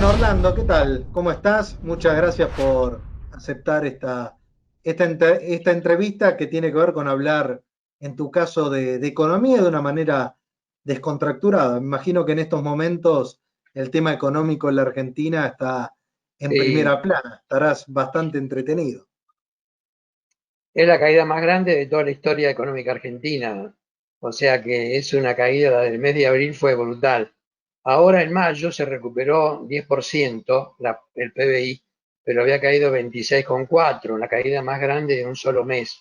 Bueno, Orlando, ¿qué tal? ¿Cómo estás? Muchas gracias por aceptar esta entrevista que tiene que ver con hablar, en tu caso, de economía de una manera descontracturada. Me imagino que en estos momentos el tema económico en la Argentina está en Sí, primera plana. Estarás bastante entretenido. es la caída más grande de toda la historia económica argentina. O sea que es una caída, la del mes de abril fue brutal. Ahora en mayo se recuperó 10% el PBI, pero había caído 26,4, la caída más grande de un solo mes,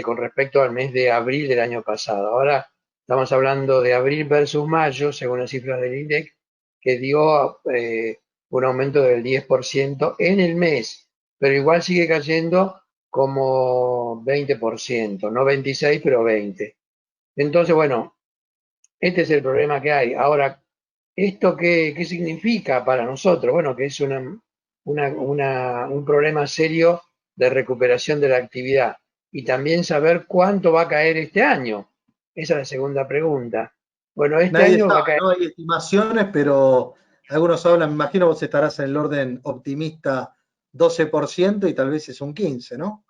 con respecto al mes de abril del año pasado. Ahora estamos hablando de abril versus mayo, según las cifras del INDEC, que dio un aumento del 10% en el mes, pero igual sigue cayendo como 20%, no 26, pero 20. Entonces, bueno, este es el problema que hay. Ahora, ¿esto qué significa para nosotros? Bueno, que es un problema serio de recuperación de la actividad y también saber cuánto va a caer este año. Esa es la segunda pregunta. Bueno, este Nadie año va a sabe, caer, ¿no? Hay estimaciones, pero algunos hablan, me imagino vos estarás en el orden optimista 12% y tal vez es un 15%, ¿no?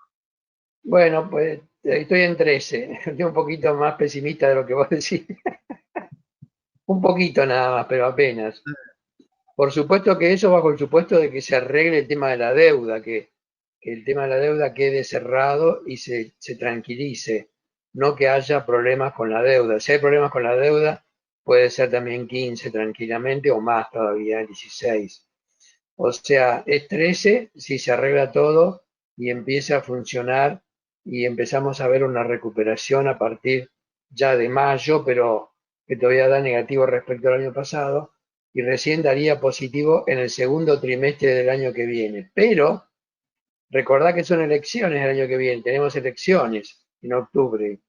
bueno, pues estoy en 13, estoy un poquito más pesimista de lo que vos decís, un poquito nada más, pero apenas. Por supuesto que eso bajo el supuesto de que se arregle el tema de la deuda, que el tema de la deuda quede cerrado y se tranquilice, no que haya problemas con la deuda. Si hay problemas con la deuda, puede ser también 15 tranquilamente o más todavía, 16. O sea, es 13 si se arregla todo y empieza a funcionar y empezamos a ver una recuperación a partir ya de mayo, pero que todavía da negativo respecto al año pasado y recién daría positivo en el segundo trimestre del año que viene. Pero recordad que son elecciones el año que viene, tenemos elecciones en octubre.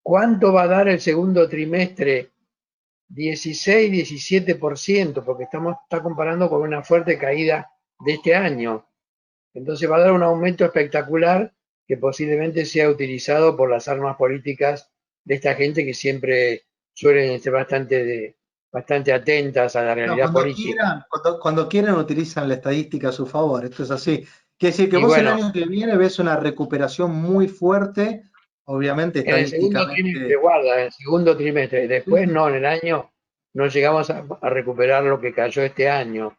¿Cuánto va a dar el segundo trimestre? 16, 17%, porque está comparando con una fuerte caída de este año. Entonces va a dar un aumento espectacular que posiblemente sea utilizado por las armas políticas de esta gente que siempre suelen ser bastante atentas a la No, realidad cuando política. quieran, cuando quieran utilizan la estadística a su favor. Esto es así. Quiere decir que Y vos el bueno, año que viene ves una recuperación muy fuerte, obviamente en el segundo trimestre, estadísticamente. guarda, en el segundo trimestre, Sí, después sí. no, en el año no llegamos a recuperar lo que cayó este año,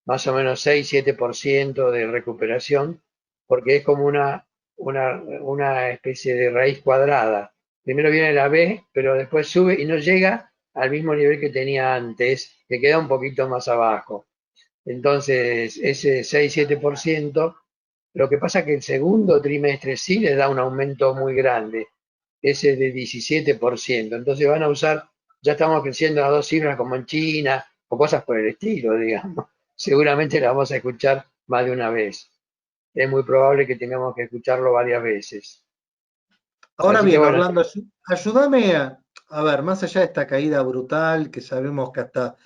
más o menos 6-7% de recuperación, porque es como una especie de raíz cuadrada. Primero viene la B, pero después sube y no llega al mismo nivel que tenía antes, que queda un poquito más abajo. Entonces, ese 6-7%, lo que pasa es que el segundo trimestre sí le da un aumento muy grande, ese de 17%. Entonces van a usar, ya estamos creciendo a dos cifras como en China o cosas por el estilo, digamos. Seguramente la vamos a escuchar más de una vez. Es muy probable que tengamos que escucharlo varias veces. Ahora Así que bien, bueno, Orlando, ayúdame a ver, más allá de esta caída brutal que sabemos que hasta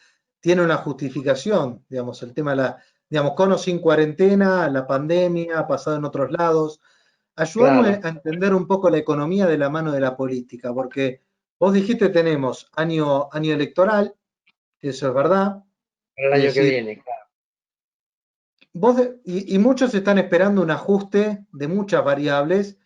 tiene una justificación, digamos, el tema de digamos, con o sin cuarentena, la pandemia, ha pasado en otros lados. Ayúdame claro, a entender un poco la economía de la mano de la política, porque vos dijiste tenemos año electoral, eso es verdad, para el es año que decir, viene, claro. y muchos están esperando un ajuste de muchas variables,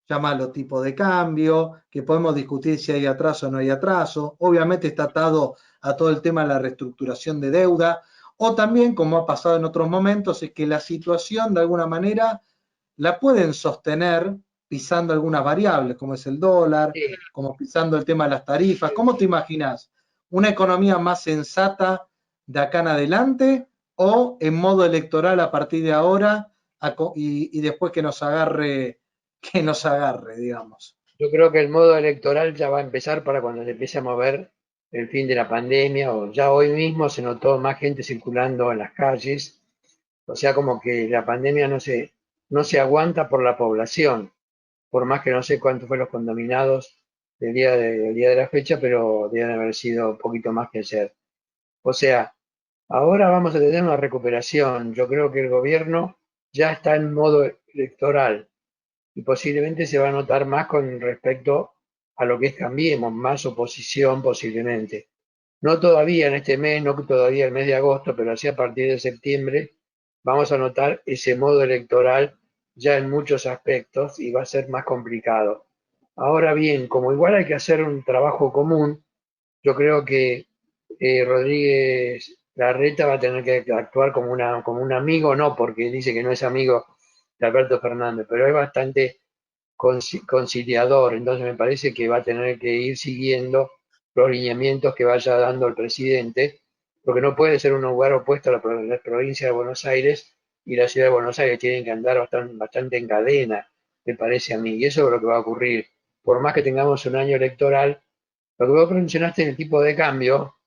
llámalo tipo de cambio, que podemos discutir si hay atraso o no hay atraso, obviamente está atado a todo el tema de la reestructuración de deuda, o también, como ha pasado en otros momentos, es que la situación de alguna manera la pueden sostener pisando algunas variables, como es el dólar, Sí, como pisando el tema de las tarifas. ¿Cómo te imaginas? ¿Una economía más sensata de acá en adelante o en modo electoral a partir de ahora y después que nos agarre, digamos? yo creo que el modo electoral ya va a empezar para cuando se empiece a mover el fin de la pandemia, o ya hoy mismo se notó más gente circulando en las calles, o sea, como que la pandemia no se aguanta por la población, por más que no sé cuántos fueron los contaminados del día de la fecha, pero deben haber sido un poquito más que ayer. O sea, ahora vamos a tener una recuperación. Yo creo que el gobierno ya está en modo electoral y posiblemente se va a notar más con respecto a lo que es Cambiemos, más oposición posiblemente. no todavía en este mes, no todavía el mes de agosto, pero así a partir de septiembre vamos a notar ese modo electoral ya en muchos aspectos y va a ser más complicado. Ahora bien, como igual hay que hacer un trabajo común, yo creo que Rodríguez Larreta va a tener que actuar como un amigo, no porque dice que no es amigo de Alberto Fernández, pero es bastante conciliador, entonces me parece que va a tener que ir siguiendo los lineamientos que vaya dando el presidente, porque no puede ser un lugar opuesto a la provincia de Buenos Aires y la ciudad de Buenos Aires tienen que andar bastante en cadena, me parece a mí, y eso es lo que va a ocurrir. Por más que tengamos un año electoral, lo que vos mencionaste en el tipo de cambio,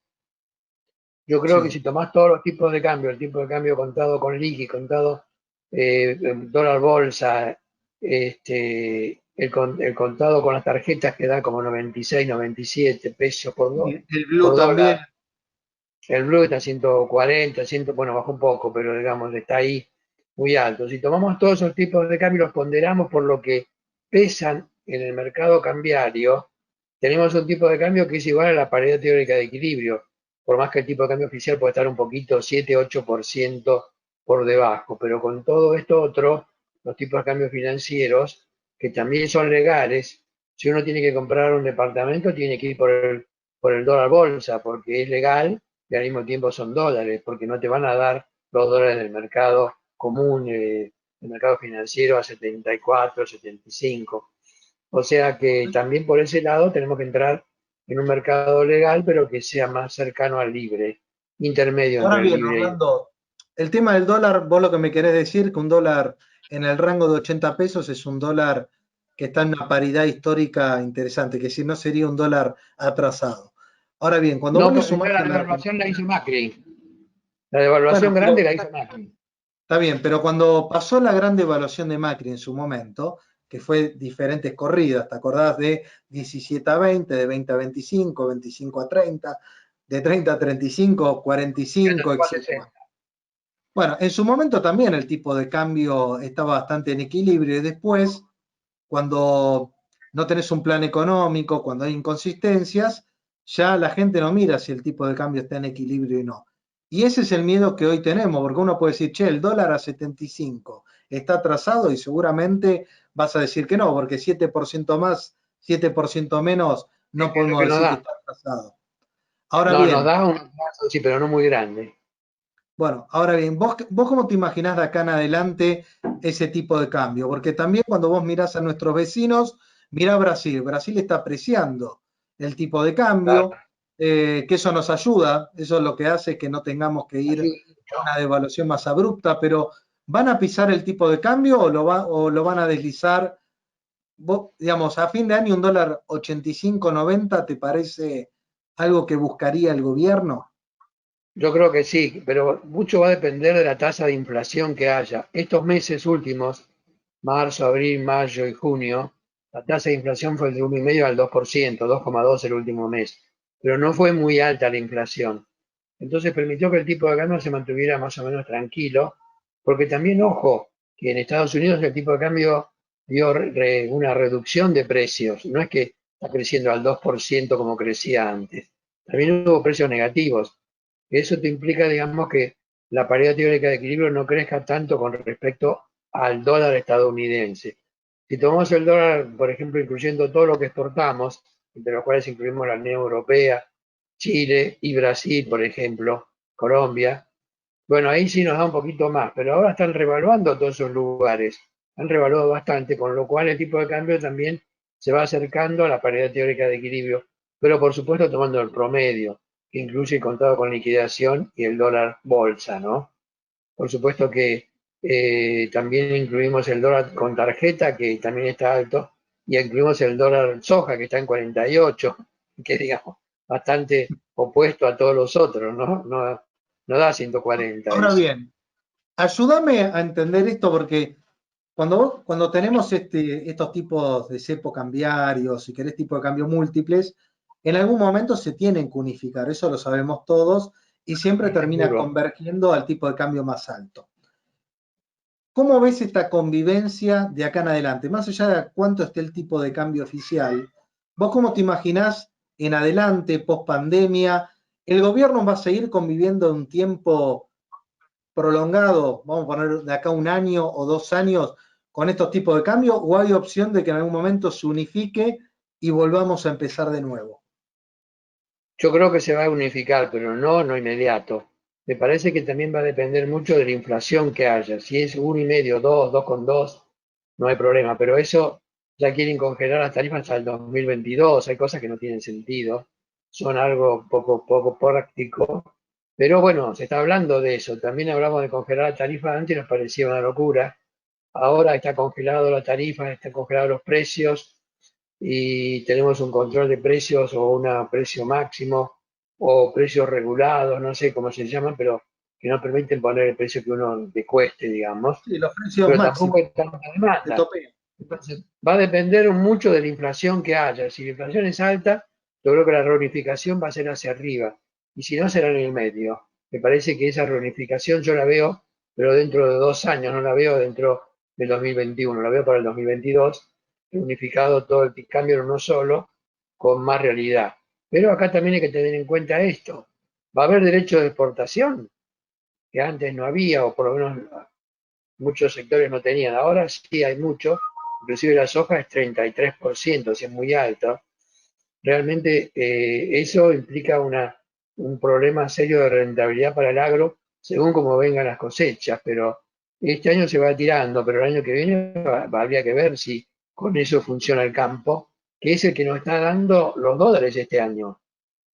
yo creo que Sí. si tomás todos los tipos de cambio, el tipo de cambio contado con liqui, contado dólar bolsa, el contado con las tarjetas que da como 96, 97 pesos Y el por blue también. dólar, el blue está a 140, 100, bueno, bajó un poco, pero digamos, está ahí muy alto. Si tomamos todos esos tipos de cambio y los ponderamos por lo que pesan en el mercado cambiario, tenemos un tipo de cambio que es igual a la paridad teórica de equilibrio, por más que el tipo de cambio oficial puede estar un poquito 7-8% por debajo, pero con todo esto otro, los tipos de cambio financieros, que también son legales, si uno tiene que comprar un departamento, tiene que ir por el dólar bolsa, porque es legal y al mismo tiempo son dólares, porque no te van a dar los dólares del mercado común, del mercado financiero a 74, 75. O sea que también por ese lado tenemos que entrar en un mercado legal, pero que sea más cercano al libre, intermedio Ahora entre el bien, libre y el... Orlando, el tema del dólar, vos lo que me querés decir que un dólar en el rango de 80 pesos es un dólar que está en una paridad histórica interesante, que si no sería un dólar atrasado. Ahora bien, cuando vos No, le porque ya sumás la a la devaluación la Argentina, hizo Macri. La bueno, devaluación grande pero la hizo Macri. está bien, pero cuando pasó la gran devaluación de Macri en su momento, que fue diferentes corridas, ¿te acordás de 17 a 20, de 20 a 25, 25 a 30, de 30 a 35, Y hasta 45, llegó a etcétera? 60. Bueno, en su momento también el tipo de cambio estaba bastante en equilibrio y después, cuando no tenés un plan económico, cuando hay inconsistencias, ya la gente no mira si el tipo de cambio está en equilibrio y no. Y ese es el miedo que hoy tenemos, porque uno puede decir, che, el dólar a 75 está atrasado y seguramente vas a decir que no, porque 7% más, 7% menos, Es no que es lo podemos que nos decir que da. está atrasado. Ahora No, nos bien, da un atraso, sí, pero no muy grande. bueno, ahora bien, ¿vos cómo te imaginás de acá en adelante ese tipo de cambio? Porque también cuando vos mirás a nuestros vecinos, mirá Brasil. Brasil está apreciando el tipo de Claro, cambio, que eso nos ayuda, eso es lo que hace que no tengamos que ir ayuda a mucho. una devaluación más abrupta, pero ¿van a pisar el tipo de cambio o lo van a deslizar? Vos, digamos, a fin de año un dólar 85, 90, ¿te parece algo que buscaría el gobierno? Yo creo que sí, pero mucho va a depender de la tasa de inflación que haya. Estos meses últimos, marzo, abril, mayo y junio, la tasa de inflación fue de 1,5 al 2%, 2,2 el último mes, pero no fue muy alta la inflación. Entonces permitió que el tipo de cambio se mantuviera más o menos tranquilo, porque también, ojo, que en Estados Unidos el tipo de cambio dio una reducción de precios, no es que está creciendo al 2% como crecía antes, también hubo precios negativos. Eso te implica, digamos, que la paridad teórica de equilibrio no crezca tanto con respecto al dólar estadounidense. Si tomamos el dólar, por ejemplo, incluyendo todo lo que exportamos, entre los cuales incluimos la Unión Europea, Chile y Brasil, por ejemplo, Colombia, bueno, ahí sí nos da un poquito más, pero ahora están revaluando todos esos lugares, han revaluado bastante, con lo cual el tipo de cambio también se va acercando a la paridad teórica de equilibrio, pero por supuesto tomando el promedio, que incluye el contado con liquidación y el dólar bolsa, ¿no? Por supuesto que también incluimos el dólar con tarjeta, que también está alto, y incluimos el dólar soja, que está en 48, que digamos, bastante opuesto a todos los otros, ¿no? No da 140 Ahora ese. bien, ayúdame a entender esto porque cuando tenemos estos tipos de cepo cambiarios, si querés tipo de cambio múltiples, en algún momento se tienen que unificar, eso lo sabemos todos, y siempre termina Seguro. convergiendo al tipo de cambio más alto. ¿Cómo ves esta convivencia de acá en adelante? Más allá de cuánto esté el tipo de cambio oficial, ¿vos cómo te imaginás en adelante, post pandemia? ¿El gobierno va a seguir conviviendo un tiempo prolongado, vamos a poner de acá un año o 2 años, con estos tipos de cambios, o hay opción de que en algún momento se unifique y volvamos a empezar de nuevo? Yo creo que se va a unificar, pero no inmediato. Me parece que también va a depender mucho de la inflación que haya. Si es 1,5, 2, 2,2, no hay problema. Pero eso ya quieren congelar las tarifas hasta el 2022. Hay cosas que no tienen sentido. Son algo poco práctico. Pero bueno, se está hablando de eso. También hablamos de congelar la tarifa. Antes nos parecía una locura. Ahora está congelado la tarifa, están congelados los precios y tenemos un control de precios o un precio máximo o precios regulados, no sé cómo se llaman, pero que no permiten poner el precio que uno le cueste, digamos, Sí, los precios pero máximos tampoco hay tanta de demanda. topeo. Entonces, va a depender mucho de la inflación que haya. Si la inflación es alta, yo creo que la reunificación va a ser hacia arriba, y si no, será en el medio. Me parece que esa reunificación yo la veo, pero dentro de 2 años, no la veo dentro del 2021, la veo para el 2022, unificado todo el cambio en uno solo, con más realidad. Pero acá también hay que tener en cuenta esto. Va a haber derecho de exportación, que antes no había, o por lo menos muchos sectores no tenían. Ahora sí hay mucho, inclusive la soja es 33%, si es muy alto. Realmente eso implica un problema serio de rentabilidad para el agro, según como vengan las cosechas, pero este año se va tirando, pero el año que viene habría que ver si con eso funciona el campo, que es el que nos está dando los dólares este año.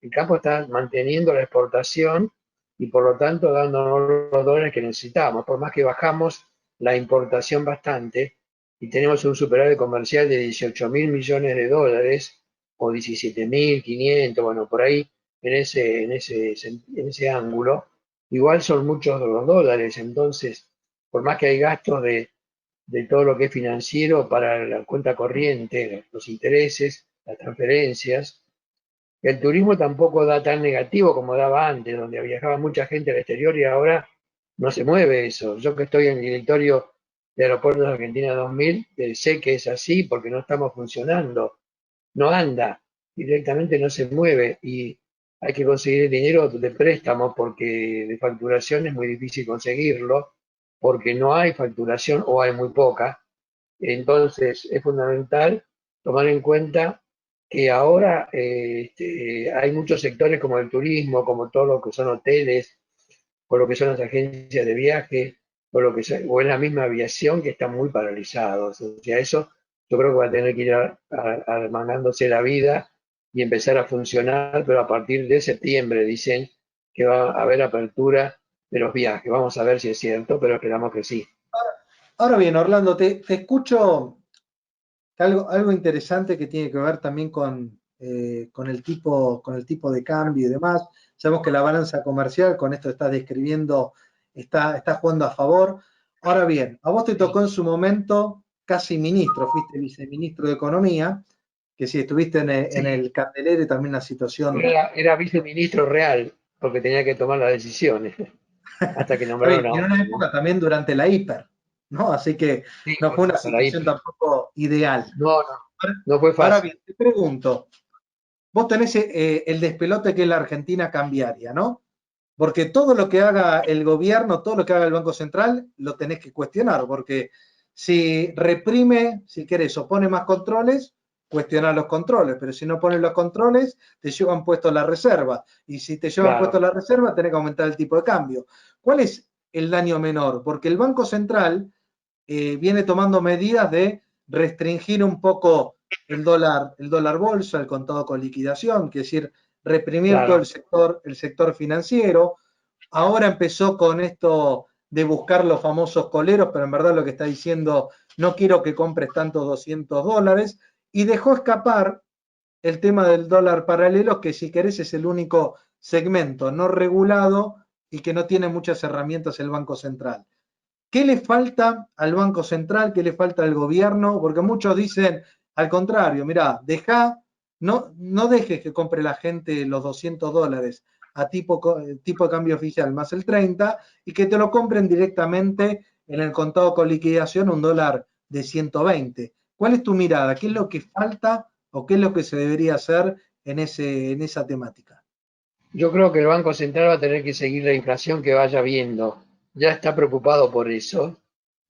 El campo está manteniendo la exportación y por lo tanto dándonos los dólares que necesitamos. Por más que bajamos la importación bastante y tenemos un superávit comercial de 18.000 millones de dólares o 17.500, bueno, por ahí en ese ángulo, igual son muchos los dólares. Entonces, por más que hay gastos de todo lo que es financiero para la cuenta corriente, los intereses, las transferencias, el turismo tampoco da tan negativo como daba antes, donde viajaba mucha gente al exterior y ahora no se mueve eso. Yo que estoy en el directorio de Aeropuertos de Argentina 2000, sé que es así porque no estamos funcionando, no anda, directamente no se mueve y hay que conseguir el dinero de préstamo porque de facturación es muy difícil conseguirlo, porque no hay facturación o hay muy poca. Entonces es fundamental tomar en cuenta que ahora hay muchos sectores como el turismo, como todo lo que son hoteles, o lo que son las agencias de viaje, o en la misma aviación que están muy paralizados. O sea, eso yo creo que va a tener que ir armagándose la vida y empezar a funcionar, pero a partir de septiembre dicen que va a haber apertura de los viajes. Vamos a ver si es cierto, pero esperamos que sí. Ahora bien, Orlando, te escucho algo interesante que tiene que ver también con el tipo de cambio y demás. Sabemos que la balanza comercial, con esto estás describiendo, está jugando a favor. Ahora bien, a vos te tocó en su momento casi ministro, fuiste viceministro de Economía, que sí, estuviste en Sí, el candelero y también la situación. era viceministro real, porque tenía que tomar las decisiones, hasta que Está bien, nombraron a y en una otro, ¿no? época también durante la hiper, ¿no? Así que Sí, no fue una para ir. situación tampoco ideal. No, no, Ahora, no fue ahora fácil. bien, te pregunto, vos tenés el despelote que es la Argentina cambiaria, ¿no? Porque todo lo que haga el gobierno, todo lo que haga el Banco Central, lo tenés que cuestionar, porque si reprime, si querés, o pone más controles, cuestionar los controles, pero si no pones los controles, te llevan puesto la reserva, y si te llevan puesto Claro, la reserva, tenés que aumentar el tipo de cambio. ¿Cuál es el daño menor? Porque el Banco Central viene tomando medidas de restringir un poco el dólar bolsa, el contado con liquidación, que es decir, reprimir todo claro. el sector financiero. Ahora empezó con esto de buscar los famosos coleros, pero en verdad lo que está diciendo, no quiero que compres tantos $200, y dejó escapar el tema del dólar paralelo, que si querés es el único segmento no regulado y que no tiene muchas herramientas el Banco Central. ¿Qué le falta al Banco Central? ¿Qué le falta al gobierno? Porque muchos dicen, al contrario, mira, no dejes que compre la gente los $200 a tipo de cambio oficial más el 30 y que te lo compren directamente en el contado con liquidación un dólar de 120. ¿Cuál es tu mirada? ¿Qué es lo que falta o qué es lo que se debería hacer en esa temática? Yo creo que el Banco Central va a tener que seguir la inflación que vaya viendo. Ya está preocupado por eso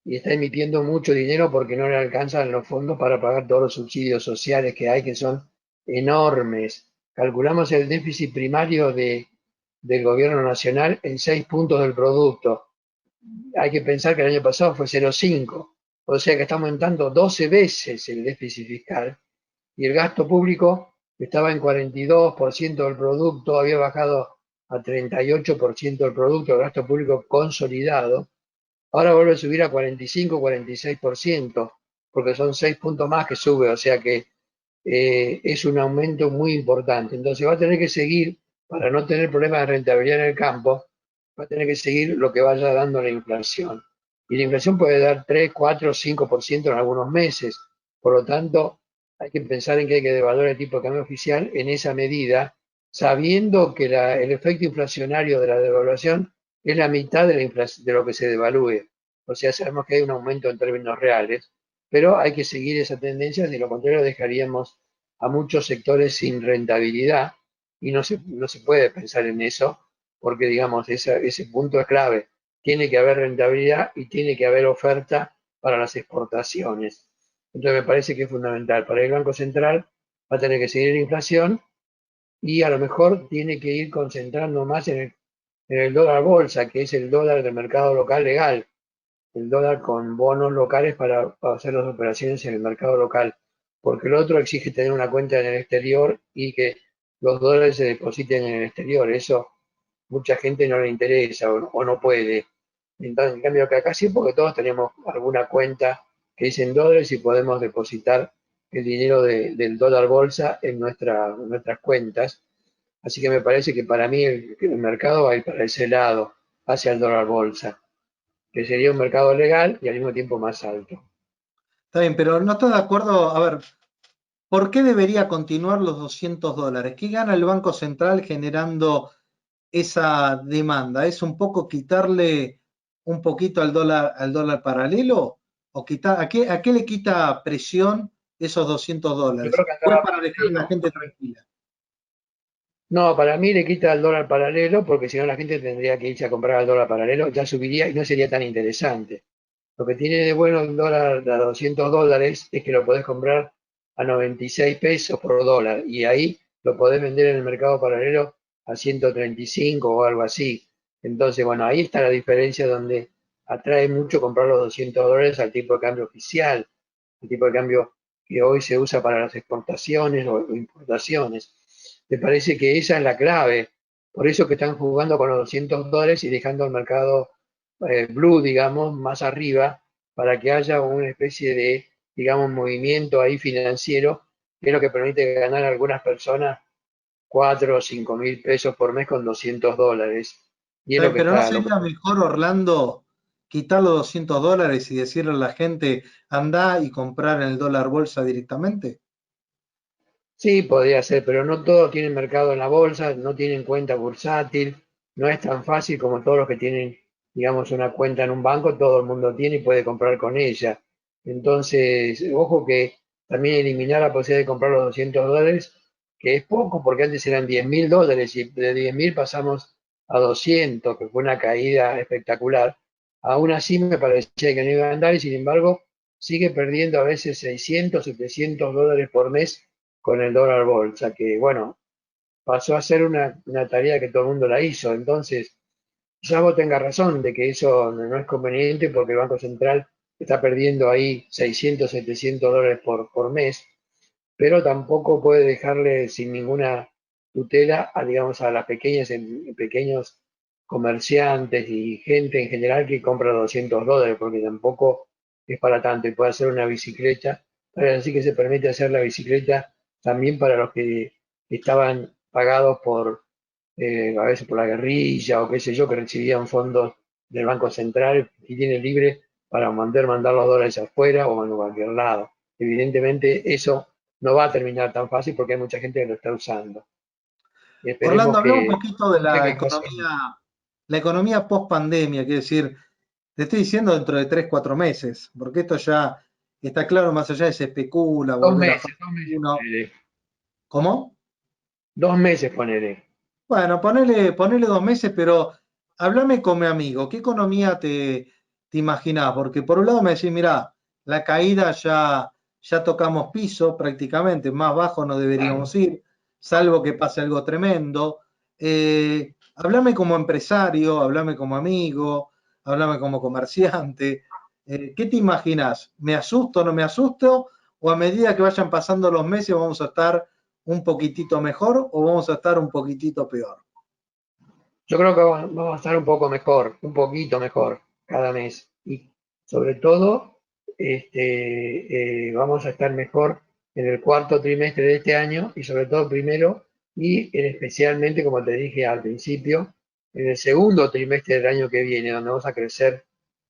y está emitiendo mucho dinero porque no le alcanzan los fondos para pagar todos los subsidios sociales que hay, que son enormes. Calculamos el déficit primario del gobierno nacional en 6 puntos del producto. Hay que pensar que el año pasado fue 0,5, o sea que está aumentando 12 veces el déficit fiscal y el gasto público estaba en 42% del producto, había bajado a 38% del producto, el gasto público consolidado. Ahora vuelve a subir a 45, 46%, porque son 6 puntos más que sube, o sea que es un aumento muy importante. Entonces va a tener que seguir, para no tener problemas de rentabilidad en el campo, va a tener que seguir lo que vaya dando la inflación. Y la inflación puede dar 3, 4, 5% en algunos meses. Por lo tanto, hay que pensar en que hay que devaluar el tipo de cambio oficial en esa medida, sabiendo que el efecto inflacionario de la devaluación es la mitad de lo que se devalúe. O sea, sabemos que hay un aumento en términos reales, pero hay que seguir esa tendencia, de lo contrario dejaríamos a muchos sectores sin rentabilidad y no se puede pensar en eso porque, digamos, ese punto es clave. Tiene que haber rentabilidad y tiene que haber oferta para las exportaciones. Entonces me parece que es fundamental. Para el Banco Central va a tener que seguir la inflación y a lo mejor tiene que ir concentrando más en el dólar bolsa, que es el dólar del mercado local legal, el dólar con bonos locales para hacer las operaciones en el mercado local, porque el otro exige tener una cuenta en el exterior y que los dólares se depositen en el exterior. Eso mucha gente no le interesa o no puede. Entonces, en cambio, que acá sí, porque todos tenemos alguna cuenta que dice en dólares y podemos depositar el dinero del dólar bolsa en nuestras cuentas. Así que me parece que para mí el mercado va a ir para ese lado, hacia el dólar bolsa, que sería un mercado legal y al mismo tiempo más alto. Está bien, pero no estoy de acuerdo. A ver, ¿por qué debería continuar los $200? ¿Qué gana el Banco Central generando esa demanda? ¿Es un poco quitarle un poquito al dólar paralelo? ¿O a qué le quita presión esos $200 Yo dólares? creo que ¿O es andaba para dejar a la paralelo. gente tranquila? No, para mí le quita el dólar paralelo porque si no la gente tendría que irse a comprar al dólar paralelo, ya subiría y no sería tan interesante. Lo que tiene de bueno el dólar a $200 es que lo podés comprar a 96 pesos por dólar y ahí lo podés vender en el mercado paralelo a 135 o algo así. Entonces, bueno, ahí está la diferencia donde atrae mucho comprar los $200 al tipo de cambio oficial, el tipo de cambio que hoy se usa para las exportaciones o importaciones. Me parece que esa es la clave. Por eso que están jugando con los $200 y dejando el mercado blue, digamos, más arriba, para que haya una especie de, digamos, movimiento ahí financiero, que es lo que permite ganar a algunas personas 4 o 5 mil pesos por mes con $200. Y es Está lo bien, que pero ¿no está, lo que sería mejor, Orlando, quitar los $200 y decirle a la gente, anda y comprar en el dólar bolsa directamente? sí, podría ser, pero no todos tienen mercado en la bolsa, no tienen cuenta bursátil, no es tan fácil como todos los que tienen, digamos, una cuenta en un banco, todo el mundo tiene y puede comprar con ella. Entonces, ojo que también eliminar la posibilidad de comprar los $200, que es poco, porque antes eran $10.000 y de 10.000 pasamos a 200, que fue una caída espectacular. Aún así me parecía que no iba a andar y sin embargo sigue perdiendo a veces 600, $700 por mes con el dólar bolsa, que bueno, pasó a ser una tarea que todo el mundo la hizo. Entonces, quizás vos tengas razón de que eso no es conveniente porque el Banco Central está perdiendo ahí 600, $700 por mes, pero tampoco puede dejarle sin ninguna tutela a, digamos, a las pequeñas, pequeños comerciantes y gente en general que compra $200, porque tampoco es para tanto y puede hacer una bicicleta. Así que se permite hacer la bicicleta también para los que estaban pagados por, a veces por la guerrilla o qué sé yo, que recibían fondos del Banco Central y tienen libre para mandar los dólares afuera o en cualquier lado. Evidentemente eso no va a terminar tan fácil porque hay mucha gente que lo está usando. Y Orlando, esperemos hablemos un poquito de que cambie. la economía post pandemia, quiero decir, te estoy diciendo dentro de 3, 4 meses, porque esto ya está claro, más allá de se especula, volver a fase Dos meses 1. poneré. ¿Cómo? 2 meses poneré. Bueno, ponele 2 meses, pero háblame con mi amigo. ¿Qué economía te imaginás? Porque por un lado me decís, mirá, la caída ya tocamos piso prácticamente, más bajo no deberíamos ir, salvo que pase algo tremendo. Háblame como empresario, háblame como amigo, háblame como comerciante. ¿Qué te imaginás? ¿Me asusto o no me asusto? ¿O a medida que vayan pasando los meses vamos a estar un poquitito mejor o vamos a estar un poquitito peor? Yo creo que vamos a estar un poco mejor, un poquito mejor cada mes. Y sobre todo, vamos a estar mejor en el cuarto trimestre de este año y sobre todo primero y especialmente, como te dije al principio, en el segundo trimestre del año que viene, donde vamos a crecer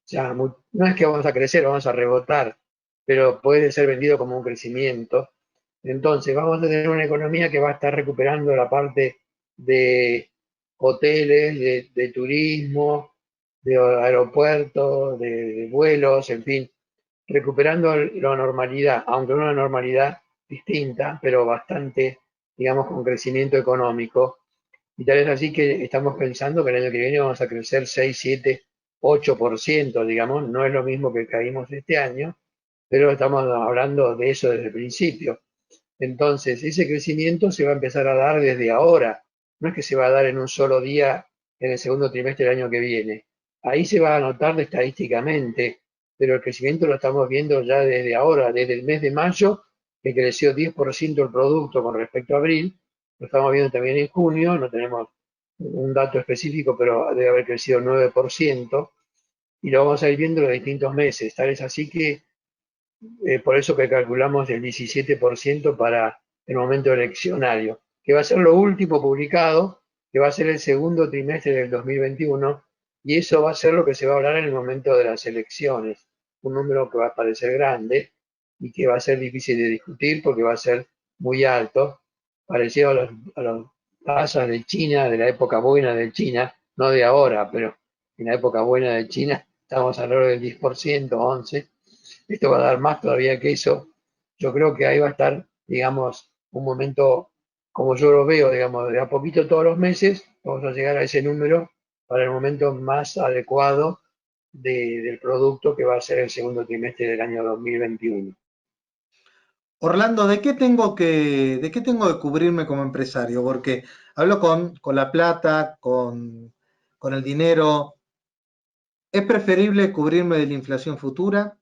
ya no es que vamos a crecer, vamos a rebotar, pero puede ser vendido como un crecimiento. Entonces, vamos a tener una economía que va a estar recuperando la parte de hoteles, de turismo, de aeropuertos, de vuelos, en fin, recuperando la normalidad, aunque una normalidad distinta, pero bastante, digamos, con crecimiento económico. Y tal es así que estamos pensando que el año que viene vamos a crecer 6, 7, 8%, digamos, no es lo mismo que caímos este año, pero estamos hablando de eso desde el principio. Entonces, ese crecimiento se va a empezar a dar desde ahora. No es que se va a dar en un solo día en el segundo trimestre del año que viene. Ahí se va a notar estadísticamente, pero el crecimiento lo estamos viendo ya desde ahora, desde el mes de mayo, que creció 10% el producto con respecto a abril. Lo estamos viendo también en junio, no tenemos un dato específico, pero debe haber crecido 9%, y lo vamos a ir viendo en los distintos meses. Tal es así que por eso que calculamos el 17% para el momento eleccionario, que va a ser lo último publicado, que va a ser el segundo trimestre del 2021, y eso va a ser lo que se va a hablar en el momento de las elecciones, un número que va a parecer grande y que va a ser difícil de discutir porque va a ser muy alto, parecido a las tasas de China, de la época buena de China, no de ahora, pero en la época buena de China estamos alrededor del 10%, 11%. Esto va a dar más todavía que eso. Yo creo que ahí va a estar, digamos, un momento, como yo lo veo, digamos, de a poquito todos los meses, vamos a llegar a ese número para el momento más adecuado del producto que va a ser el segundo trimestre del año 2021. Orlando, ¿de qué tengo que cubrirme como empresario? Porque hablo con la plata, con el dinero. ¿Es preferible cubrirme de la inflación futura,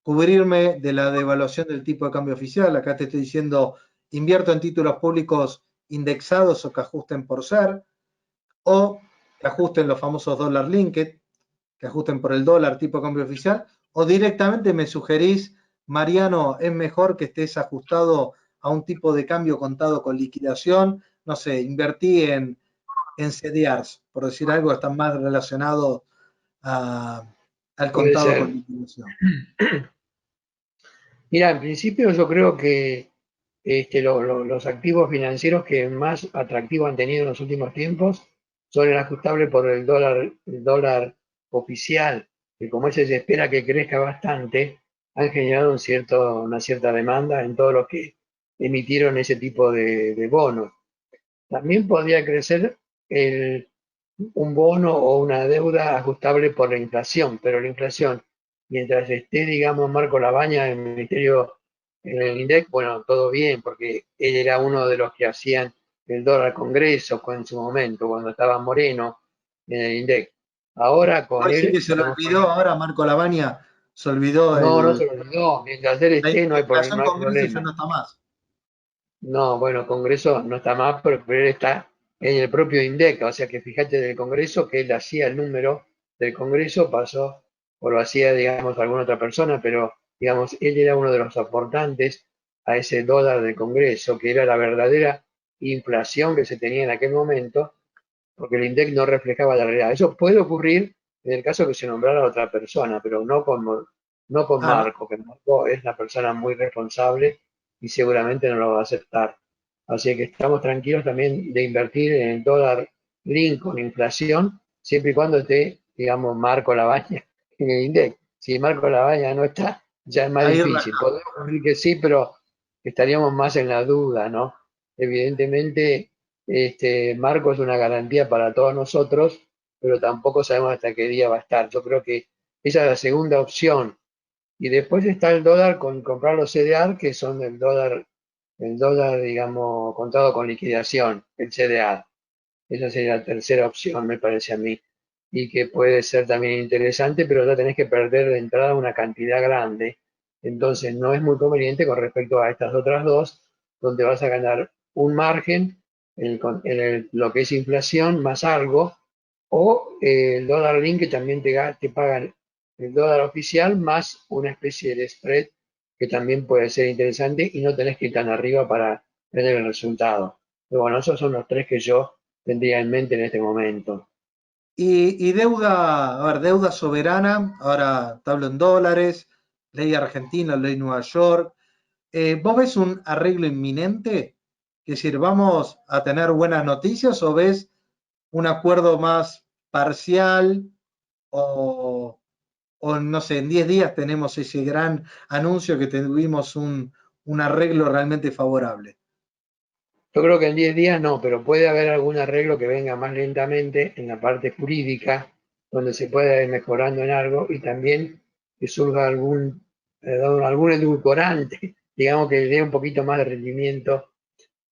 cubrirme de la devaluación del tipo de cambio oficial? Acá te estoy diciendo, invierto en títulos públicos indexados o que ajusten por ser, o que ajusten los famosos dólar linked, que ajusten por el dólar tipo de cambio oficial, o directamente me sugerís, Mariano, es mejor que estés ajustado a un tipo de cambio contado con liquidación, no sé, invertí en CDRs, por decir algo, están más relacionados a, al Puede contado con ser. liquidación. Mira, en principio yo creo que los activos financieros que más atractivo han tenido en los últimos tiempos son el ajustable por el dólar oficial, que como ese se espera que crezca bastante, han generado una cierta demanda en todos los que emitieron ese tipo de bonos. También podría crecer el, un bono o una deuda ajustable por la inflación, pero la inflación, mientras esté, digamos, Marco Labaña en el Ministerio, en el INDEC, bueno, todo bien, porque él era uno de los que hacían el dólar Congreso en su momento, cuando estaba Moreno en el INDEC. Ahora con Hoy sí él que se lo estamos con... olvidó, ahora Marco Labaña se olvidó No, no se lo olvidó, mientras él la esté no hay, inflación no hay Congreso ya problema. no está más. No, bueno, Congreso no está más, pero él está en el propio INDEC, o sea que fíjate del Congreso que él hacía el número del Congreso, pasó, o lo hacía, digamos, alguna otra persona, pero, digamos, él era uno de los aportantes a ese dólar del Congreso, que era la verdadera inflación que se tenía en aquel momento, porque el INDEC no reflejaba la realidad. Eso puede ocurrir en el caso que se nombrara a otra persona, pero no con Ah, no. Marco, que Marco es una persona muy responsable y seguramente no lo va a aceptar. Así que estamos tranquilos también de invertir en el dólar link con inflación, siempre y cuando esté, digamos, Marco Labaña en el INDEC. Si Marco Labaña no está, ya es más Ahí difícil. raja. Podría ocurrir que sí, pero estaríamos más en la duda, ¿no? Evidentemente, marco es una garantía para todos nosotros, pero tampoco sabemos hasta qué día va a estar. Yo creo que esa es la segunda opción. Y después está el dólar con comprar los CDR, que son el dólar, digamos, contado con liquidación, el CDR. Esa sería la tercera opción, me parece a mí. Y que puede ser también interesante, pero ya tenés que perder de entrada una cantidad grande. Entonces no es muy conveniente con respecto a estas otras dos, donde vas a ganar un margen lo que es inflación más algo, o el dólar link que también te pagan el dólar oficial más una especie de spread que también puede ser interesante y no tenés que ir tan arriba para tener el resultado. Pero bueno, esos son los tres que yo tendría en mente en este momento. Y deuda, a ver, deuda soberana, ahora te hablo en dólares, ley argentina, ley Nueva York. ¿Vos ves un arreglo inminente? Es decir, ¿vamos a tener buenas noticias o ves un acuerdo más parcial o, o no sé, en 10 días tenemos ese gran anuncio que tuvimos un arreglo realmente favorable? Yo creo que en 10 días no, pero puede haber algún arreglo que venga más lentamente en la parte jurídica, donde se pueda ir mejorando en algo y también que surja algún edulcorante, digamos que le dé un poquito más de rendimiento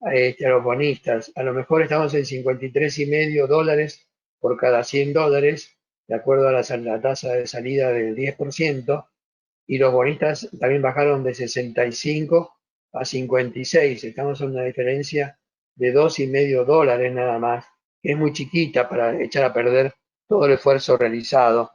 a los bonistas. A lo mejor estamos en 53,5 dólares por cada 100 dólares, de acuerdo a la tasa de salida del 10%, y los bonistas también bajaron de 65 a 56. Estamos en una diferencia de $2,5 nada más, que es muy chiquita para echar a perder todo el esfuerzo realizado.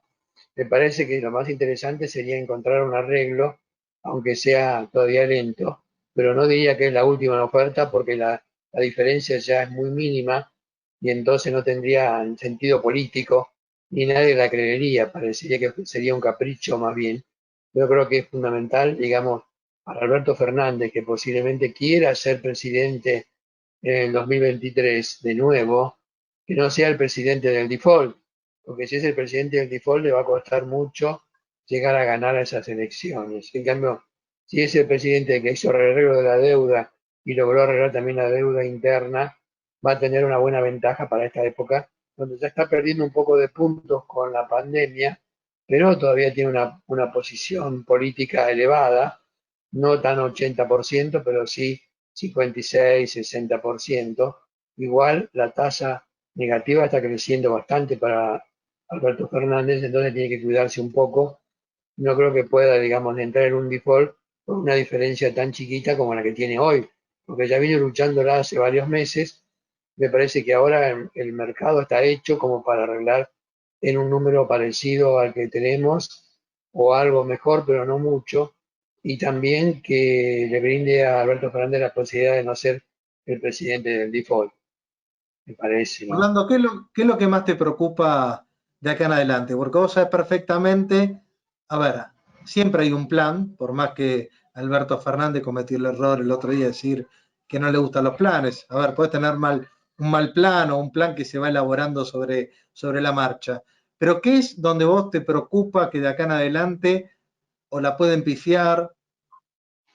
Me parece que lo más interesante sería encontrar un arreglo, aunque sea todavía lento, pero no diría que es la última oferta porque la diferencia ya es muy mínima y entonces no tendría sentido político ni nadie la creería, parecería que sería un capricho más bien. Yo creo que es fundamental, digamos, para Alberto Fernández, que posiblemente quiera ser presidente en el 2023 de nuevo, que no sea el presidente del default, porque si es el presidente del default le va a costar mucho llegar a ganar esas elecciones. En cambio, si es el presidente que hizo el arreglo de la deuda y logró arreglar también la deuda interna, va a tener una buena ventaja para esta época, donde ya está perdiendo un poco de puntos con la pandemia, pero todavía tiene una posición política elevada, no tan 80%, pero sí 56, 60%. Igual la tasa negativa está creciendo bastante para Alberto Fernández, entonces tiene que cuidarse un poco. No creo que pueda, digamos, entrar en un default con una diferencia tan chiquita como la que tiene hoy, porque ya vino luchándola hace varios meses. Me parece que ahora el mercado está hecho como para arreglar en un número parecido al que tenemos o algo mejor, pero no mucho, y también que le brinde a Alberto Fernández la posibilidad de no ser el presidente del default, me parece, ¿no? Orlando, qué es lo que más te preocupa de acá en adelante? Porque vos sabés perfectamente, a ver, siempre hay un plan, por más que Alberto Fernández cometió el error el otro día de decir que no le gustan los planes. A ver, puedes tener un mal plan o un plan que se va elaborando sobre la marcha. Pero ¿qué es donde vos te preocupa que de acá en adelante o la pueden pifiar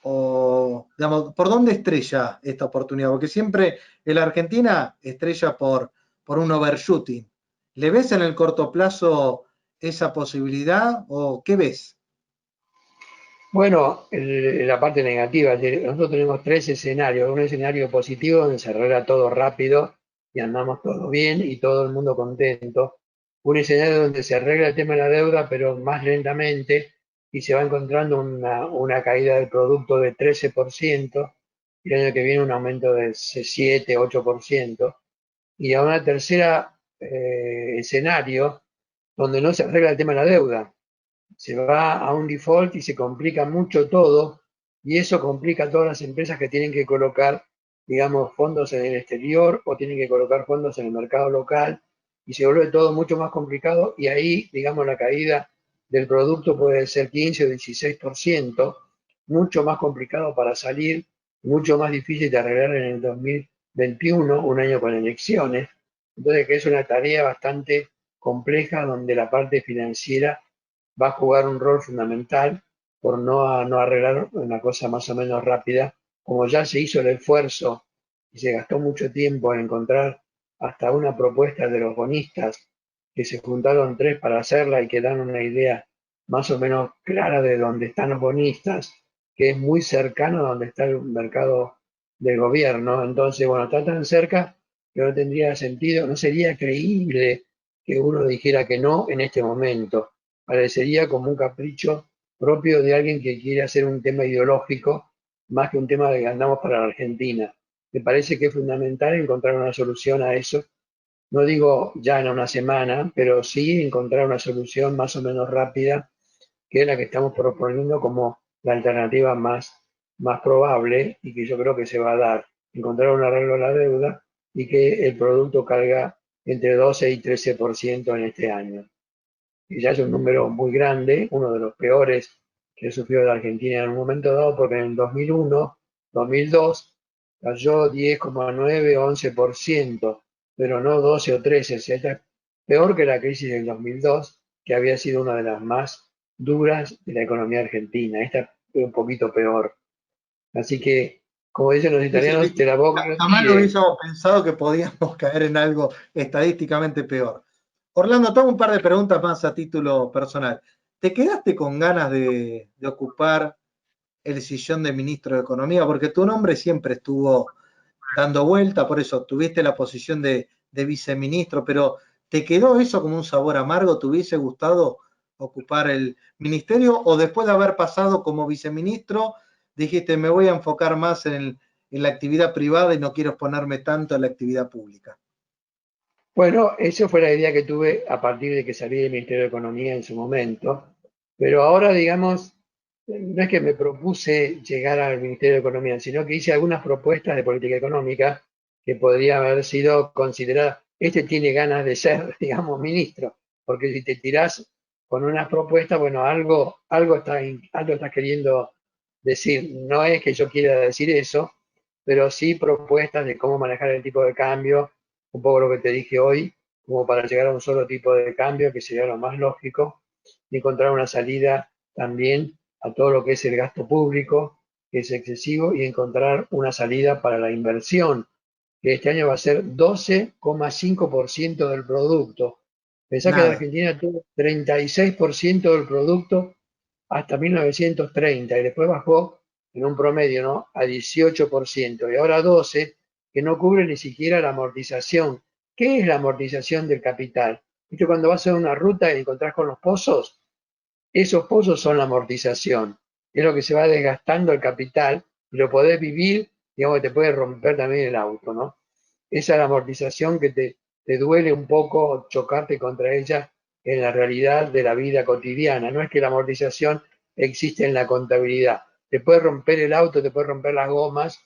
o, digamos, por dónde estrella esta oportunidad? Porque siempre en la Argentina estrella por un overshooting. ¿Le ves en el corto plazo esa posibilidad o qué ves? Bueno, la parte negativa, es decir, nosotros tenemos tres escenarios. Un escenario positivo donde se arregla todo rápido y andamos todo bien y todo el mundo contento. Un escenario donde se arregla el tema de la deuda, pero más lentamente y se va encontrando una caída del producto de 13% y el año que viene un aumento de 7, 8%. Y a una tercera escenario donde no se arregla el tema de la deuda, se va a un default y se complica mucho todo, y eso complica a todas las empresas que tienen que colocar, digamos, fondos en el exterior o tienen que colocar fondos en el mercado local, y se vuelve todo mucho más complicado, y ahí, digamos, la caída del producto puede ser 15 o 16%, mucho más complicado para salir, mucho más difícil de arreglar en el 2021, un año con elecciones. Entonces, que es una tarea bastante compleja donde la parte financiera va a jugar un rol fundamental por no arreglar una cosa más o menos rápida, como ya se hizo el esfuerzo y se gastó mucho tiempo en encontrar hasta una propuesta de los bonistas, que se juntaron tres para hacerla y que dan una idea más o menos clara de dónde están los bonistas, que es muy cercano a donde está el mercado del gobierno. Entonces, bueno, está tan cerca que no tendría sentido, no sería creíble que uno dijera que no en este momento. Parecería como un capricho propio de alguien que quiere hacer un tema ideológico más que un tema de que andamos para la Argentina. Me parece que es fundamental encontrar una solución a eso. No digo ya en una semana, pero sí encontrar una solución más o menos rápida, que es la que estamos proponiendo como la alternativa más probable y que yo creo que se va a dar. Encontrar un arreglo a la deuda y que el producto caiga entre 12 y 13% en este año. Y ya es un número muy grande, uno de los peores que sufrió la Argentina en un momento dado, porque en el 2001, 2002 cayó 10,9 o 11%, pero no 12 o 13, o sea, es peor que la crisis del 2002, que había sido una de las más duras de la economía argentina. Esta fue un poquito peor. Así que, como dicen los Sí, sí, italianos, de la boca no jamás lo tire. hubiésemos pensado que podíamos caer en algo estadísticamente peor. Orlando, tengo un par de preguntas más a título personal. ¿Te quedaste con ganas de ocupar el sillón de ministro de Economía? Porque tu nombre siempre estuvo dando vuelta, por eso tuviste la posición de viceministro, pero ¿te quedó eso como un sabor amargo? ¿Te hubiese gustado ocupar el ministerio o después de haber pasado como viceministro dijiste me voy a enfocar más en la actividad privada y no quiero exponerme tanto a la actividad pública? Bueno, esa fue la idea que tuve a partir de que salí del Ministerio de Economía en su momento, pero ahora, digamos, no es que me propuse llegar al Ministerio de Economía, sino que hice algunas propuestas de política económica que podría haber sido consideradas, este tiene ganas de ser, digamos, ministro, porque si te tirás con unas propuestas, bueno, algo estás queriendo decir. No es que yo quiera decir eso, pero sí propuestas de cómo manejar el tipo de cambio, un poco lo que te dije hoy, como para llegar a un solo tipo de cambio, que sería lo más lógico, y encontrar una salida también a todo lo que es el gasto público, que es excesivo, y encontrar una salida para la inversión, que este año va a ser 12,5% del producto. Pensá que la Nada. Argentina tuvo 36% del producto hasta 1930 y después bajó en un promedio, ¿no?, a 18% y ahora 12%, que no cubre ni siquiera la amortización. ¿Qué es la amortización del capital? ¿Viste cuando vas a una ruta y encontrás con los pozos? Esos pozos son la amortización. Es lo que se va desgastando el capital y lo podés vivir, digamos que te puede romper también el auto, ¿no? Esa es la amortización que te duele un poco chocarte contra ella en la realidad de la vida cotidiana. No es que la amortización existe en la contabilidad. Te puede romper el auto, te puede romper las gomas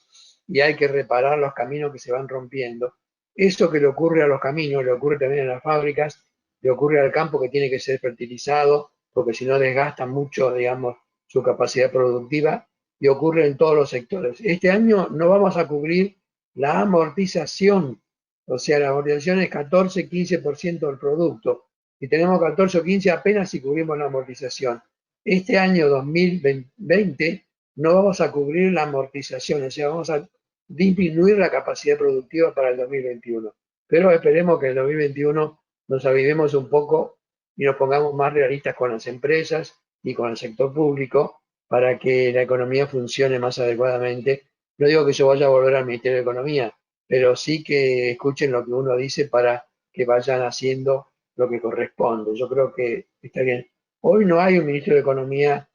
y hay que reparar los caminos que se van rompiendo. Eso que le ocurre a los caminos, le ocurre también en las fábricas, le ocurre al campo que tiene que ser fertilizado, porque si no desgasta mucho, digamos, su capacidad productiva, y ocurre en todos los sectores. Este año no vamos a cubrir la amortización, o sea, la amortización es 14-15% del producto, y tenemos 14 o 15 apenas si cubrimos la amortización. Este año 2020 no vamos a cubrir la amortización, o sea, vamos a disminuir la capacidad productiva para el 2021. Pero esperemos que el 2021 nos avivemos un poco y nos pongamos más realistas con las empresas y con el sector público para que la economía funcione más adecuadamente. No digo que yo vaya a volver al Ministerio de Economía, pero sí que escuchen lo que uno dice para que vayan haciendo lo que corresponde. Yo creo que está bien. Hoy no hay un ministro de Economía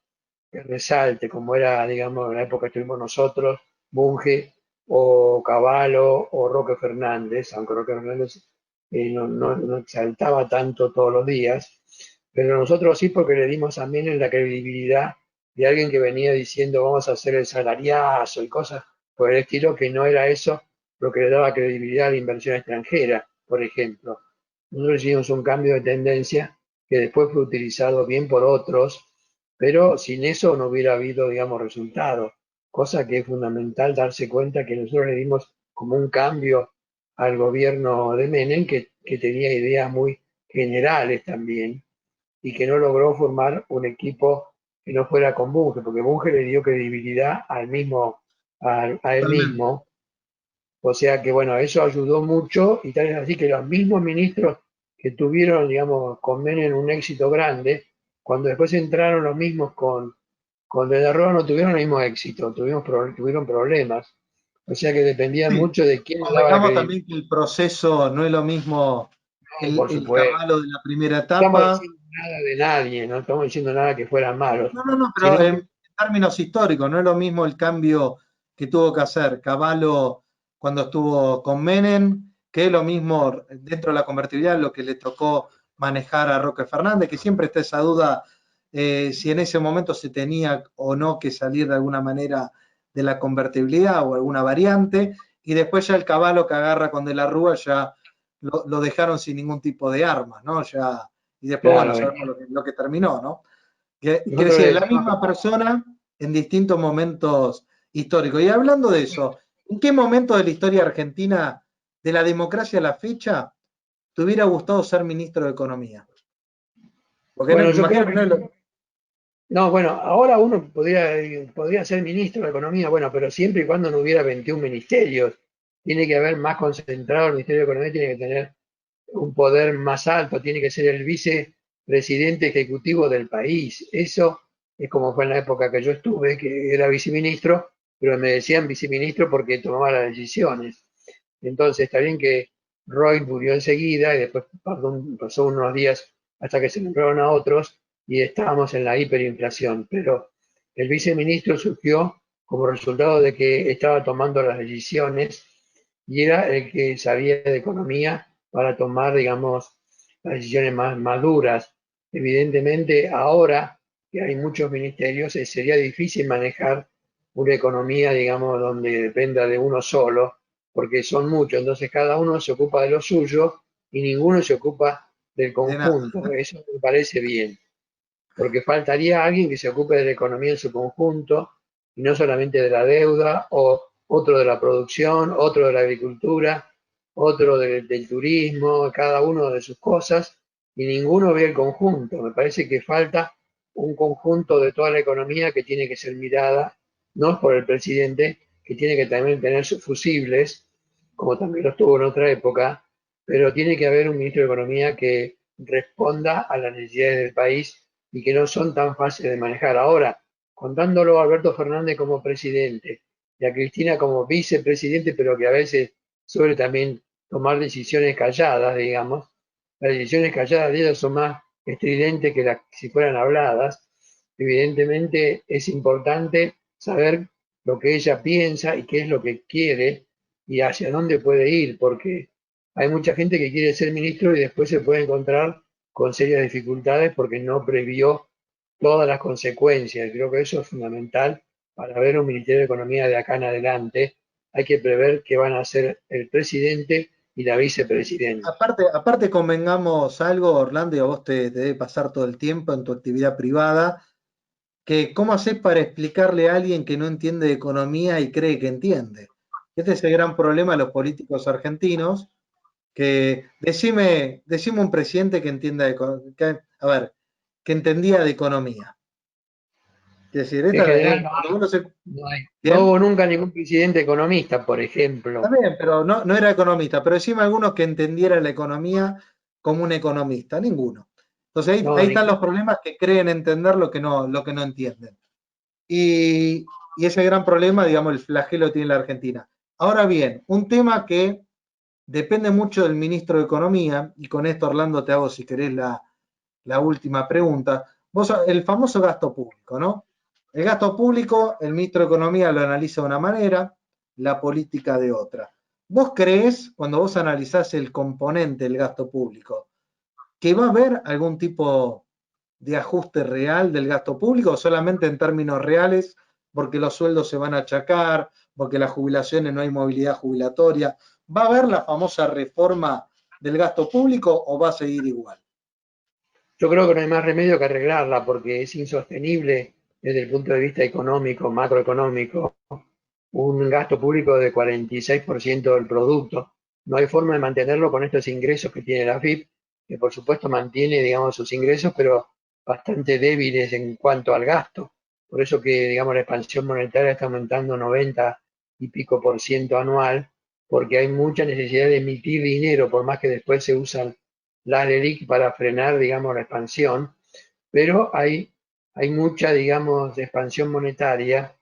que resalte, como era, digamos, en la época que estuvimos nosotros, Bunge o Cavallo o Roque Fernández, aunque Roque Fernández no saltaba tanto todos los días, pero nosotros sí, porque le dimos también en la credibilidad de alguien que venía diciendo vamos a hacer el salariazo y cosas por el estilo, que no era eso lo que le daba credibilidad a la inversión extranjera, por ejemplo. Nosotros hicimos un cambio de tendencia que después fue utilizado bien por otros, pero sin eso no hubiera habido, digamos, resultados. Cosa que es fundamental darse cuenta que nosotros le dimos como un cambio al gobierno de Menem, que tenía ideas muy generales también, y que no logró formar un equipo que no fuera con Bunge, porque Bunge le dio credibilidad a él Totalmente. mismo, O sea que, bueno, eso ayudó mucho y tal es así que los mismos ministros que tuvieron, digamos, con Menem un éxito grande, cuando después entraron los mismos con De la Rúa no tuvieron el mismo éxito, tuvieron problemas. O sea que dependía Sí, mucho de quién le daba la convengamos credibilidad. también que el proceso no es lo mismo No, por el supuesto. Caballo de la primera No estamos etapa. diciendo nada de nadie, no estamos diciendo nada que fueran malos, No, no, no, pero sino que, en términos históricos, no es lo mismo el cambio que tuvo que hacer Caballo cuando estuvo con Menem, que es lo mismo dentro de la convertibilidad lo que le tocó manejar a Roque Fernández, que siempre está esa duda si en ese momento se tenía o no que salir de alguna manera de la convertibilidad o alguna variante, y después ya el Caballo que agarra con De la Rúa ya lo dejaron sin ningún tipo de armas, ¿no? Ya, y después, bueno, claro, sabemos lo que terminó, ¿no? Quiere nosotros le decir, la decimos misma persona en distintos momentos históricos. Y hablando de eso, ¿en qué momento de la historia argentina, de la democracia a la fecha, te hubiera gustado ser ministro de Economía? Porque no, bueno, me yo creo imagino que que no es lo... no, bueno, ahora uno podría ser ministro de Economía, bueno, pero siempre y cuando no hubiera 21 ministerios. Tiene que haber más concentrado, el Ministerio de Economía tiene que tener un poder más alto, tiene que ser el vicepresidente ejecutivo del país. Eso es como fue en la época que yo estuve, que era viceministro, pero me decían viceministro porque tomaba las decisiones. Entonces está bien que Roy murió enseguida y después pasó unos días hasta que se nombraron a otros y estábamos en la hiperinflación, pero el viceministro surgió como resultado de que estaba tomando las decisiones y era el que sabía de economía para tomar, digamos, las decisiones más maduras. Evidentemente, ahora que hay muchos ministerios, sería difícil manejar una economía, digamos, donde dependa de uno solo, porque son muchos, entonces cada uno se ocupa de lo suyo y ninguno se ocupa del De nada. conjunto. Eso me parece bien, porque faltaría alguien que se ocupe de la economía en su conjunto y no solamente de la deuda, o otro de la producción, otro de la agricultura, otro del turismo, cada uno de sus cosas, y ninguno ve el conjunto. Me parece que falta un conjunto de toda la economía que tiene que ser mirada, no es por el presidente, que tiene que también tener sus fusibles, como también los tuvo en otra época, pero tiene que haber un ministro de Economía que responda a las necesidades del país y que no son tan fáciles de manejar. Ahora, contándolo a Alberto Fernández como presidente y a Cristina como vicepresidente, pero que a veces suele también tomar decisiones calladas, digamos, las decisiones calladas de ellos son más estridentes que las que si fueran habladas. Evidentemente es importante saber lo que ella piensa y qué es lo que quiere y hacia dónde puede ir, porque hay mucha gente que quiere ser ministro y después se puede encontrar con serias dificultades porque no previó todas las consecuencias. Creo que eso es fundamental para ver un Ministerio de Economía de acá en adelante. Hay que prever qué van a hacer el presidente y la vicepresidenta. Aparte convengamos algo, Orlando, y a vos te debe pasar todo el tiempo en tu actividad privada, que cómo haces para explicarle a alguien que no entiende de economía y cree que entiende. Este es el gran problema de los políticos argentinos, que decime un presidente que entienda a ver, que entendía de economía. Es decir, En general cuando uno se... no Bien, hubo nunca ningún presidente economista, por ejemplo. está bien, pero no era economista, pero decime algunos que entendiera la economía como un economista, ninguno. Entonces No, ahí están los problemas que creen entender lo que no entienden. Y ese gran problema, digamos, el flagelo que tiene la Argentina. Ahora bien, un tema que depende mucho del ministro de Economía, y con esto, Orlando, te hago, si querés, la última pregunta. Vos, el famoso gasto público, ¿no? El gasto público, el ministro de Economía lo analiza de una manera, la política de otra. ¿Vos creés, cuando vos analizás el componente del gasto público, que va a haber algún tipo de ajuste real del gasto público o solamente en términos reales porque los sueldos se van a achacar, porque las jubilaciones no hay movilidad jubilatoria? ¿Va a haber la famosa reforma del gasto público o va a seguir igual? yo creo que no hay más remedio que arreglarla porque es insostenible desde el punto de vista económico, macroeconómico, un gasto público de 46% del producto. No hay forma de mantenerlo con estos ingresos que tiene la AFIP, que por supuesto mantiene, digamos, sus ingresos, pero bastante débiles en cuanto al gasto. Por eso que, digamos, la expansión monetaria está aumentando 90 y pico por ciento anual porque hay mucha necesidad de emitir dinero, por más que después se usan las LELIQ para frenar, digamos, la expansión, pero hay mucha, digamos, expansión monetaria,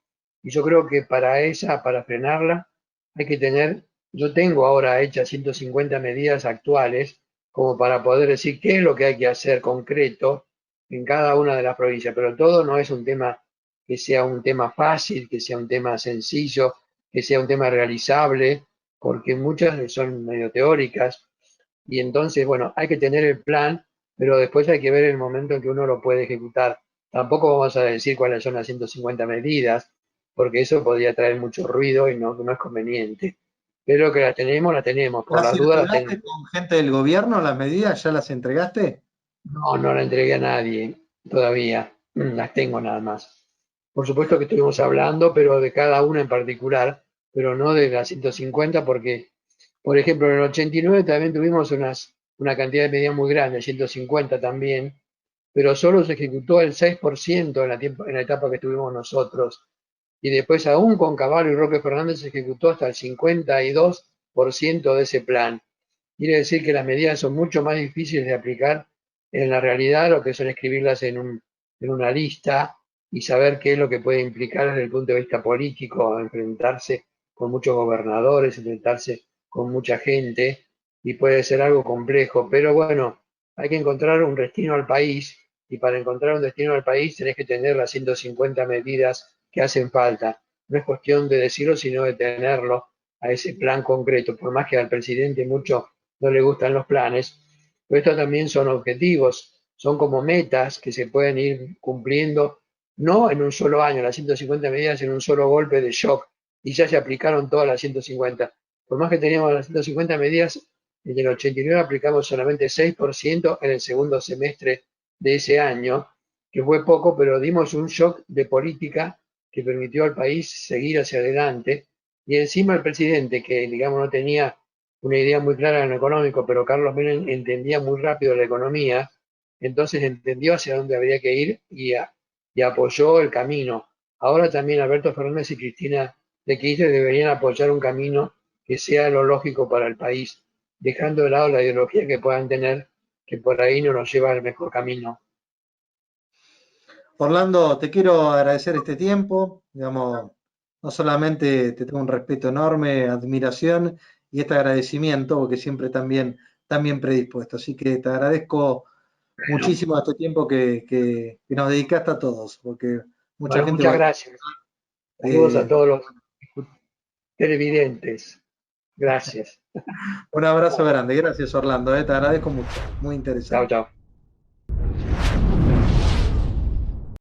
y yo creo que para frenarla, hay que tener, yo tengo ahora hechas 150 medidas actuales, como para poder decir qué es lo que hay que hacer concreto en cada una de las provincias, pero todo no es un tema que sea un tema fácil, que sea un tema sencillo, que sea un tema realizable, porque muchas son medio teóricas, y entonces, bueno, hay que tener el plan, pero después hay que ver el momento en que uno lo puede ejecutar. Tampoco vamos a decir cuáles son las 150 medidas, porque eso podría traer mucho ruido y no es conveniente. Pero que la tenemos, por ¿Las las dudas la circulaste tenemos. con gente del gobierno las medidas? ¿Ya las entregaste? No, no la entregué a nadie todavía, las tengo nada más. Por supuesto que estuvimos hablando, pero de cada una en particular, pero no de las 150, porque, por ejemplo, en el 89 también tuvimos una cantidad de medidas muy grande, 150 también, pero solo se ejecutó el 6% en la etapa que tuvimos nosotros. Y después, aún con Cavallo y Roque Fernández, se ejecutó hasta el 52% de ese plan. Quiere decir que las medidas son mucho más difíciles de aplicar en la realidad, lo que son escribirlas en una lista y saber qué es lo que puede implicar desde el punto de vista político, enfrentarse con muchos gobernadores, enfrentarse con mucha gente, y puede ser algo complejo. Pero bueno, hay que encontrar un destino al país, y para encontrar un destino al país tenés que tener las 150 medidas que hacen falta. No es cuestión de decirlo, sino de tenerlo a ese plan concreto, por más que al presidente mucho no le gustan los planes, pero estos también son objetivos, son como metas que se pueden ir cumpliendo, no en un solo año, las 150 medidas en un solo golpe de shock, y ya se aplicaron todas las 150. Por más que teníamos las 150 medidas, en el 89 aplicamos solamente 6% en el segundo semestre de ese año, que fue poco, pero dimos un shock de política que permitió al país seguir hacia adelante, y encima el presidente, que digamos no tenía una idea muy clara en lo económico, pero Carlos Menem entendía muy rápido la economía, entonces entendió hacia dónde habría que ir y apoyó el camino. Ahora también Alberto Fernández y Cristina de Kirchner deberían apoyar un camino que sea lo lógico para el país, dejando de lado la ideología que puedan tener, que por ahí no nos lleva al mejor camino. Orlando, te quiero agradecer este tiempo, digamos, no solamente te tengo un respeto enorme, admiración y este agradecimiento, porque siempre tan bien predispuesto. Así que te agradezco Bueno, muchísimo este tiempo que nos dedicaste a todos, porque mucha bueno, gente muchas va gracias. Saludos a eh, todos los televidentes. Gracias. un abrazo grande. Gracias, Orlando, te agradezco mucho. Muy Chao, interesante. chao.